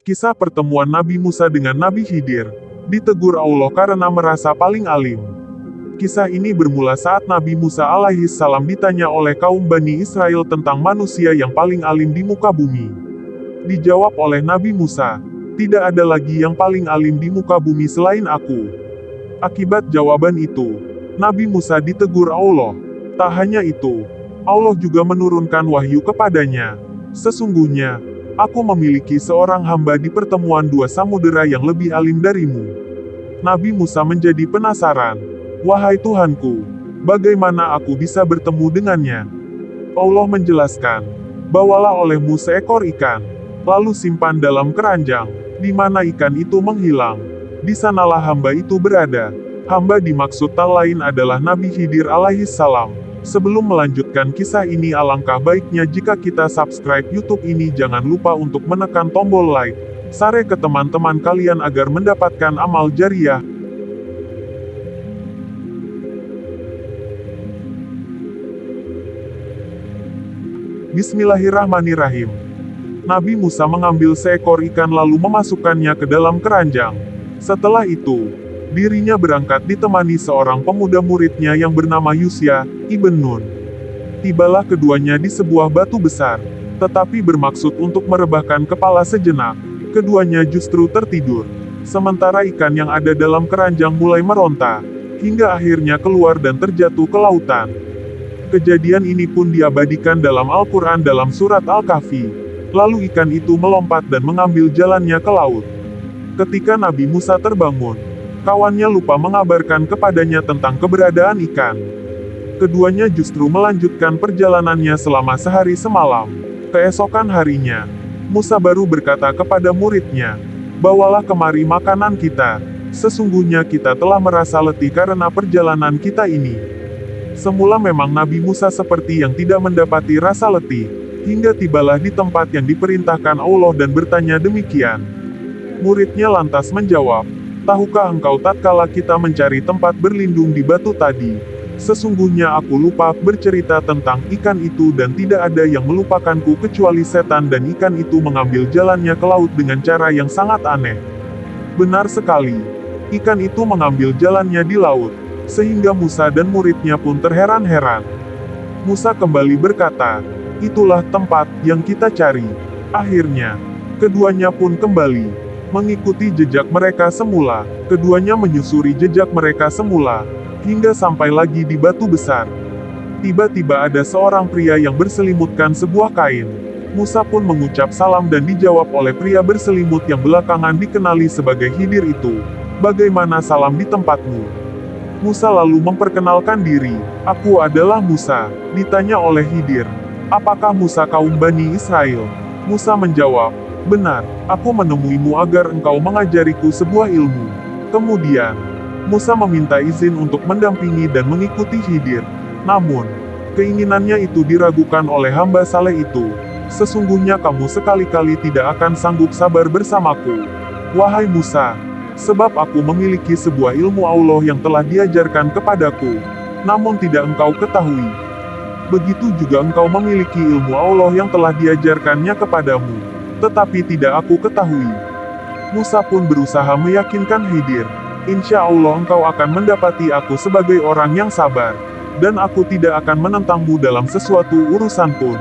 Kisah pertemuan Nabi Musa dengan Nabi Khidir. Ditegur Allah karena merasa paling alim. Kisah ini bermula saat Nabi Musa alaihissalam ditanya oleh kaum Bani Israel tentang manusia yang paling alim di muka bumi. Dijawab oleh Nabi Musa, "Tidak ada lagi yang paling alim di muka bumi selain aku." Akibat jawaban itu, Nabi Musa ditegur Allah. Tak hanya itu, Allah juga menurunkan wahyu kepadanya. "Sesungguhnya, aku memiliki seorang hamba di pertemuan dua samudera yang lebih alim darimu." Nabi Musa menjadi penasaran. "Wahai Tuhanku, bagaimana aku bisa bertemu dengannya?" Allah menjelaskan, "Bawalah olehmu seekor ikan, lalu simpan dalam keranjang, di mana ikan itu menghilang. Di sanalah hamba itu berada." Hamba dimaksud tak lain adalah Nabi Khidir alaihissalam. Sebelum melanjutkan kisah ini, alangkah baiknya jika kita subscribe YouTube ini. Jangan lupa untuk menekan tombol like, share ke teman-teman kalian agar mendapatkan amal jariah. Bismillahirrahmanirrahim. Nabi Musa mengambil seekor ikan lalu memasukkannya ke dalam keranjang. Setelah itu, dirinya berangkat ditemani seorang pemuda muridnya yang bernama Yusya ibn Nun. Tibalah keduanya di sebuah batu besar, tetapi bermaksud untuk merebahkan kepala sejenak. Keduanya justru tertidur, sementara ikan yang ada dalam keranjang mulai meronta, hingga akhirnya keluar dan terjatuh ke lautan. Kejadian ini pun diabadikan dalam Al-Quran dalam surat Al-Kahfi. Lalu ikan itu melompat dan mengambil jalannya ke laut. Ketika Nabi Musa terbangun, kawannya lupa mengabarkan kepadanya tentang keberadaan ikan. Keduanya justru melanjutkan perjalanannya selama sehari semalam. Keesokan harinya, Musa baru berkata kepada muridnya, "Bawalah kemari makanan kita. Sesungguhnya kita telah merasa letih karena perjalanan kita ini." Semula memang Nabi Musa seperti yang tidak mendapati rasa letih, hingga tibalah di tempat yang diperintahkan Allah dan bertanya demikian. Muridnya lantas menjawab, "Tahukah engkau tatkala kita mencari tempat berlindung di batu tadi? Sesungguhnya aku lupa bercerita tentang ikan itu dan tidak ada yang melupakanku kecuali setan dan ikan itu mengambil jalannya ke laut dengan cara yang sangat aneh." Benar sekali. Ikan itu mengambil jalannya di laut, sehingga Musa dan muridnya pun terheran-heran. Musa kembali berkata, "Itulah tempat yang kita cari." Akhirnya, keduanya pun kembali mengikuti jejak mereka semula. Keduanya menyusuri jejak mereka semula, hingga sampai lagi di batu besar. Tiba-tiba ada seorang pria yang berselimutkan sebuah kain. Musa pun mengucap salam dan dijawab oleh pria berselimut yang belakangan dikenali sebagai Khidir itu, "Bagaimana salam di tempatmu?" Musa lalu memperkenalkan diri, "Aku adalah Musa." Ditanya oleh Khidir, "Apakah Musa kaum Bani Israel?" Musa menjawab, "Benar, aku menemuimu agar engkau mengajariku sebuah ilmu." Kemudian, Musa meminta izin untuk mendampingi dan mengikuti Khidir. Namun, keinginannya itu diragukan oleh hamba saleh itu. "Sesungguhnya kamu sekali-kali tidak akan sanggup sabar bersamaku, wahai Musa, sebab aku memiliki sebuah ilmu Allah yang telah diajarkan kepadaku, namun tidak engkau ketahui. Begitu juga engkau memiliki ilmu Allah yang telah diajarkannya kepadamu, tetapi tidak aku ketahui." Musa pun berusaha meyakinkan Khidir, "Insya Allah engkau akan mendapati aku sebagai orang yang sabar, dan aku tidak akan menentangmu dalam sesuatu urusan pun."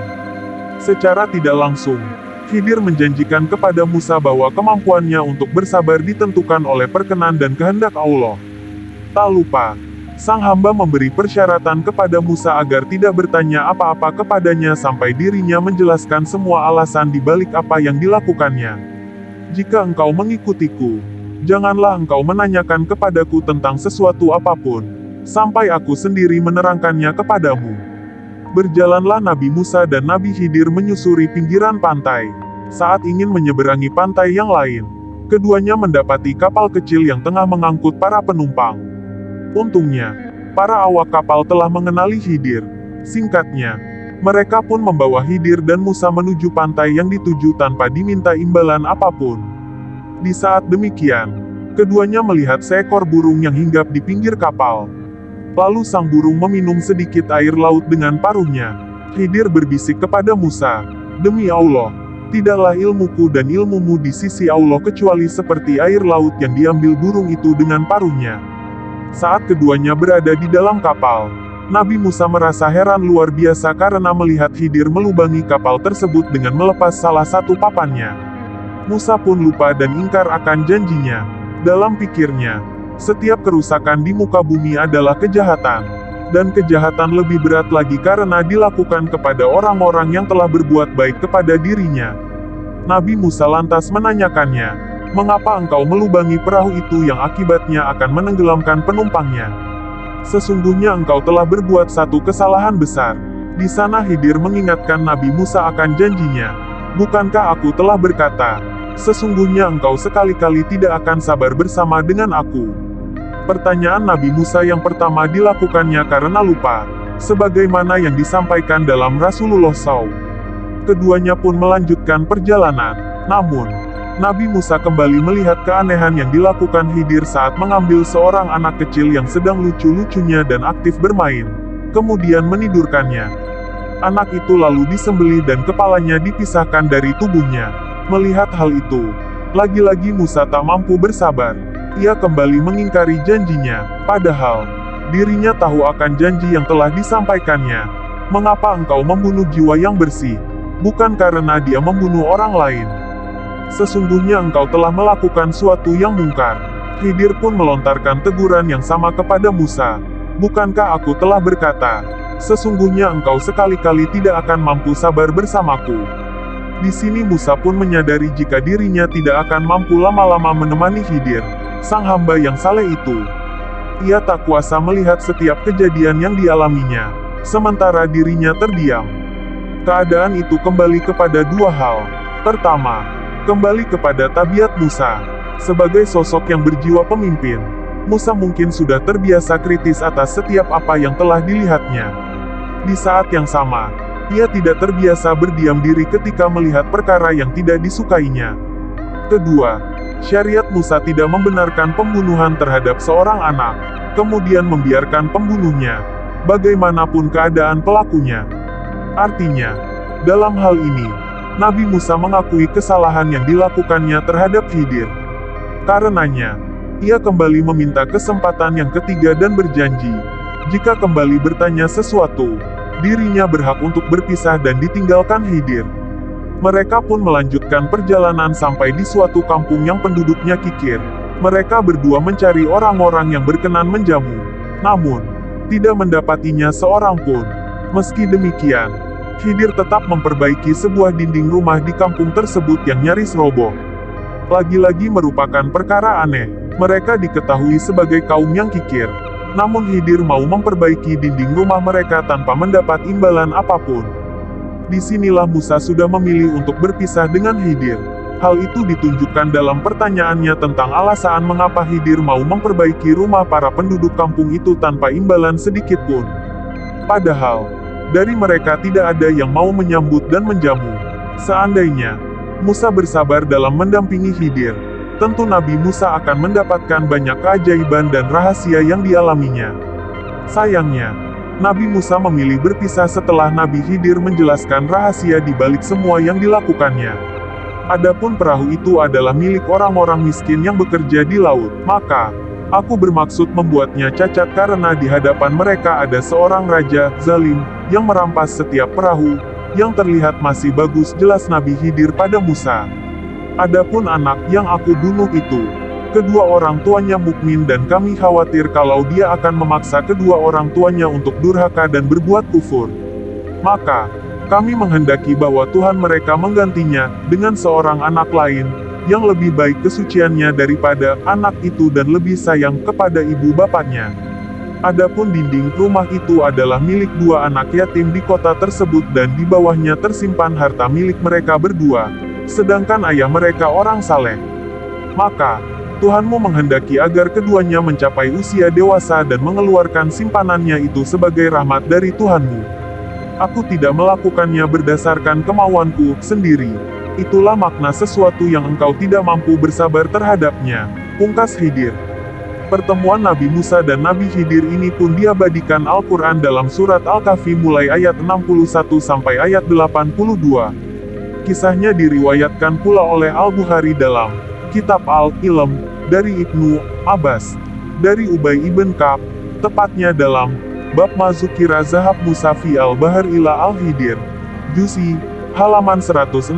Secara tidak langsung, Khidir menjanjikan kepada Musa bahwa kemampuannya untuk bersabar ditentukan oleh perkenan dan kehendak Allah. Tak lupa, sang hamba memberi persyaratan kepada Musa agar tidak bertanya apa-apa kepadanya sampai dirinya menjelaskan semua alasan di balik apa yang dilakukannya. "Jika engkau mengikutiku, janganlah engkau menanyakan kepadaku tentang sesuatu apapun, sampai aku sendiri menerangkannya kepadamu." Berjalanlah Nabi Musa dan Nabi Khidir menyusuri pinggiran pantai. Saat ingin menyeberangi pantai yang lain, keduanya mendapati kapal kecil yang tengah mengangkut para penumpang. Untungnya, para awak kapal telah mengenali Khidir. Singkatnya, mereka pun membawa Khidir dan Musa menuju pantai yang dituju tanpa diminta imbalan apapun. Di saat demikian, keduanya melihat seekor burung yang hinggap di pinggir kapal. Lalu sang burung meminum sedikit air laut dengan paruhnya. Khidir berbisik kepada Musa, "Demi Allah, Tidaklah ilmuku dan ilmumu di sisi Allah kecuali seperti air laut yang diambil burung itu dengan paruhnya. Saat keduanya berada di dalam kapal, Nabi Musa merasa heran luar biasa karena melihat Khidir melubangi kapal tersebut dengan melepas salah satu papannya. Musa pun lupa dan ingkar akan janjinya. Dalam pikirnya, setiap kerusakan di muka bumi adalah kejahatan. Dan kejahatan lebih berat lagi karena dilakukan kepada orang-orang yang telah berbuat baik kepada dirinya. Nabi Musa lantas menanyakannya, "Mengapa engkau melubangi perahu itu yang akibatnya akan menenggelamkan penumpangnya? Sesungguhnya engkau telah berbuat satu kesalahan besar." Di sana Khidir mengingatkan Nabi Musa akan janjinya. "Bukankah aku telah berkata, sesungguhnya engkau sekali-kali tidak akan sabar bersama dengan aku?" Pertanyaan Nabi Musa yang pertama dilakukannya karena lupa, sebagaimana yang disampaikan dalam Rasulullah SAW. Keduanya pun melanjutkan perjalanan. Namun, Nabi Musa kembali melihat keanehan yang dilakukan Khidir saat mengambil seorang anak kecil yang sedang lucu-lucunya dan aktif bermain, kemudian menidurkannya. Anak itu lalu disembelih dan kepalanya dipisahkan dari tubuhnya. Melihat hal itu, lagi-lagi Musa tak mampu bersabar. Ia kembali mengingkari janjinya, padahal dirinya tahu akan janji yang telah disampaikannya. "Mengapa engkau membunuh jiwa yang bersih? Bukan karena dia membunuh orang lain. Sesungguhnya engkau telah melakukan suatu yang mungkar." Khidir pun melontarkan teguran yang sama kepada Musa. "Bukankah aku telah berkata, sesungguhnya engkau sekali-kali tidak akan mampu sabar bersamaku?" Di sini Musa pun menyadari jika dirinya tidak akan mampu lama-lama menemani Khidir, sang hamba yang saleh itu. Ia tak kuasa melihat setiap kejadian yang dialaminya, sementara dirinya terdiam. Keadaan itu kembali kepada dua hal. Pertama, kembali kepada tabiat Musa. Sebagai sosok yang berjiwa pemimpin, Musa mungkin sudah terbiasa kritis atas setiap apa yang telah dilihatnya. Di saat yang sama, ia tidak terbiasa berdiam diri ketika melihat perkara yang tidak disukainya. Kedua, syariat Musa tidak membenarkan pembunuhan terhadap seorang anak, kemudian membiarkan pembunuhnya, bagaimanapun keadaan pelakunya. Artinya, dalam hal ini, Nabi Musa mengakui kesalahan yang dilakukannya terhadap Khidir. Karenanya, ia kembali meminta kesempatan yang ketiga dan berjanji, jika kembali bertanya sesuatu, dirinya berhak untuk berpisah dan ditinggalkan Khidir. Mereka pun melanjutkan perjalanan sampai di suatu kampung yang penduduknya kikir. Mereka berdua mencari orang-orang yang berkenan menjamu. Namun, tidak mendapatinya seorang pun. Meski demikian, Khidir tetap memperbaiki sebuah dinding rumah di kampung tersebut yang nyaris roboh. Lagi-lagi merupakan perkara aneh. Mereka diketahui sebagai kaum yang kikir. Namun Khidir mau memperbaiki dinding rumah mereka tanpa mendapat imbalan apapun. Disinilah Musa sudah memilih untuk berpisah dengan Khidir. Hal itu ditunjukkan dalam pertanyaannya tentang alasan mengapa Khidir mau memperbaiki rumah para penduduk kampung itu tanpa imbalan sedikit pun. Padahal, dari mereka tidak ada yang mau menyambut dan menjamu. Seandainya Musa bersabar dalam mendampingi Khidir, tentu Nabi Musa akan mendapatkan banyak keajaiban dan rahasia yang dialaminya. Sayangnya, Nabi Musa memilih berpisah setelah Nabi Khidir menjelaskan rahasia di balik semua yang dilakukannya. Adapun perahu itu adalah milik orang-orang miskin yang bekerja di laut, maka aku bermaksud membuatnya cacat karena di hadapan mereka ada seorang raja zalim yang merampas setiap perahu yang terlihat masih bagus, jelas Nabi Khidir pada Musa. Adapun anak yang aku bunuh itu, kedua orang tuanya mukmin dan kami khawatir kalau dia akan memaksa kedua orang tuanya untuk durhaka dan berbuat kufur. Maka, kami menghendaki bahwa Tuhan mereka menggantinya dengan seorang anak lain, yang lebih baik kesuciannya daripada anak itu dan lebih sayang kepada ibu bapaknya. Adapun dinding rumah itu adalah milik dua anak yatim di kota tersebut dan di bawahnya tersimpan harta milik mereka berdua, sedangkan ayah mereka orang saleh. Maka, Tuhanmu menghendaki agar keduanya mencapai usia dewasa dan mengeluarkan simpanannya itu sebagai rahmat dari Tuhanmu. Aku tidak melakukannya berdasarkan kemauanku sendiri. Itulah makna sesuatu yang engkau tidak mampu bersabar terhadapnya, pungkas Khidir. Pertemuan Nabi Musa dan Nabi Khidir ini pun diabadikan Al-Quran dalam surat Al-Kahfi mulai ayat 61 sampai ayat 82. Kisahnya diriwayatkan pula oleh Al-Bukhari dalam Kitab Al-Ilm, dari Ibnu Abbas, dari Ubay ibn Ka'ab, tepatnya dalam Bab Mazukira Zahab Musafi Al-Bahar ila Al-Hidir, Juz'i, halaman 168,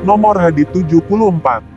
nomor hadits 74.